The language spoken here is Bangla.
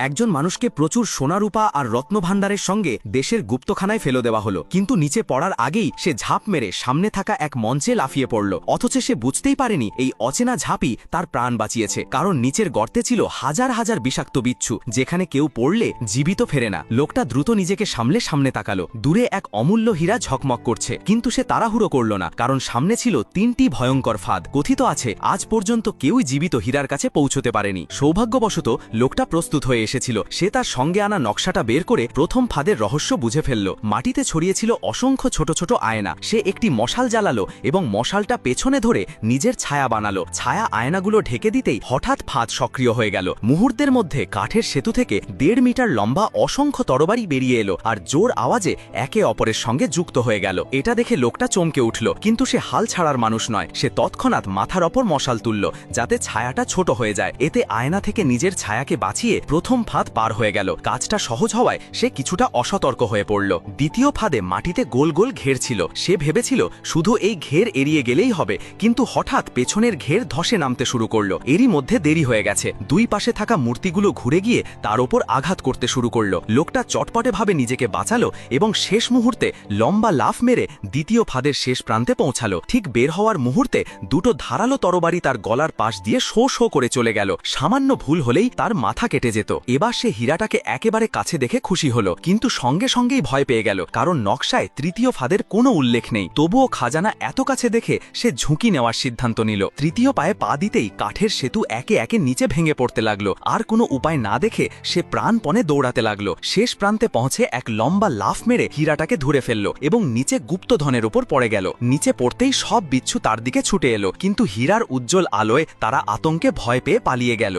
একজন মানুষকে প্রচুর সোনারূপা আর রত্নভাণ্ডারের সঙ্গে দেশের গুপ্তখানায় ফেলে দেওয়া হলো, কিন্তু নিচে পড়ার আগেই সে ঝাঁপ মেরে সামনে থাকা এক মঞ্চে লাফিয়ে পড়ল। অথচ সে বুঝতেই পারেনি এই অচেনা ঝাঁপই তার প্রাণ বাঁচিয়েছে, কারণ নিচের গর্তে ছিল হাজার হাজার বিষাক্ত বিচ্ছু, যেখানে কেউ পড়লে জীবিত ফেরে না। লোকটা দ্রুত নিজেকে সামনে তাকালো। দূরে এক অমূল্য হীরা ঝকমক করছে, কিন্তু সে তাড়াহুড়ো করল না, কারণ সামনে ছিল 3টি ভয়ঙ্কর ফাঁদ। কথিত আছে আজ পর্যন্ত কেউই জীবিত হীরার কাছে পৌঁছতে পারেনি। সৌভাগ্যবশত লোকটা প্রস্তুত হয়ে এসেছিল। সে তার সঙ্গে আনা নকশাটা বের করে প্রথম ফাঁদের রহস্য বুঝে ফেলল। মাটিতে ছড়িয়েছিল অসংখ্য ছোট ছোট আয়না। সে একটি মশাল জ্বালালো এবং মশালটা পেছনে ধরে নিজের ছায়া বানালো। ছায়া আয়নাগুলো ঢেকে দিতেই হঠাৎ ফাঁদ সক্রিয় হয়ে গেল। মুহূর্তের মধ্যে কাঠের সেতু থেকে 1.5 মিটার লম্বা অসংখ্য তরবারি বেরিয়ে এলো আর জোর আওয়াজে একে অপরের সঙ্গে যুক্ত হয়ে গেল। এটা দেখে লোকটা চমকে উঠল, কিন্তু সে হাল ছাড়ার মানুষ নয়। সে তৎক্ষণাৎ মাথার ওপর মশাল তুলল, যাতে ছায়াটা ছোট হয়ে যায়। এতে আয়না থেকে নিজের ছায়াকে বাঁচিয়ে প্রথম ফাঁদ পার হয়ে গেল। কাজটা সহজ হওয়ায় সে কিছুটা অসতর্ক হয়ে পড়ল। দ্বিতীয় ফাঁদে মাটিতে গোল গোল ঘের ছিল। সে ভেবেছিল শুধু এই ঘের এড়িয়ে গেলেই হবে, কিন্তু হঠাৎ পেছনের ঘের ধসে নামতে শুরু করলো। এরই মধ্যে দেরি হয়ে গেছে। দুই পাশে থাকা মূর্তিগুলো ঘুরে গিয়ে তার ওপর আঘাত করতে শুরু করলো। লোকটা চটপটে ভাবে নিজেকে বাঁচালো এবং শেষ মুহূর্তে লম্বা লাফ মেরে দ্বিতীয় ফাঁদের শেষ প্রান্তে পৌঁছালো। ঠিক বের হওয়ার মুহূর্তে দুটো ধারালো তরবারি তার গলার পাশ দিয়ে শো শো করে চলে গেল। সামান্য ভুল হলেই তার মাথা কেটে যেত। এবার সে হীরাটাকে একেবারে কাছে দেখে খুশি হলো, কিন্তু সঙ্গে সঙ্গেই ভয় পেয়ে গেল, কারণ নকশায় তৃতীয় ফাঁদের কোনো উল্লেখ নেই। তবুও খাজানা এত কাছে দেখে সে ঝুঁকি নেওয়ার সিদ্ধান্ত নিল। তৃতীয় পায়ে পা দিতেই কাঠের সেতু একে একে নিচে ভেঙে পড়তে লাগলো। আর কোনো উপায় না দেখে সে প্রাণপণে দৌড়াতে লাগলো। শেষ প্রান্তে পৌঁছে এক লম্বা লাফ মেরে হীরাটাকে ধরে ফেলল এবং নিচে গুপ্তধনের ওপর পড়ে গেল। নিচে পড়তেই সব বিচ্ছু তার দিকে ছুটে এলো, কিন্তু হীরার উজ্জ্বল আলোয় তারা আতঙ্কে ভয় পেয়ে পালিয়ে গেল।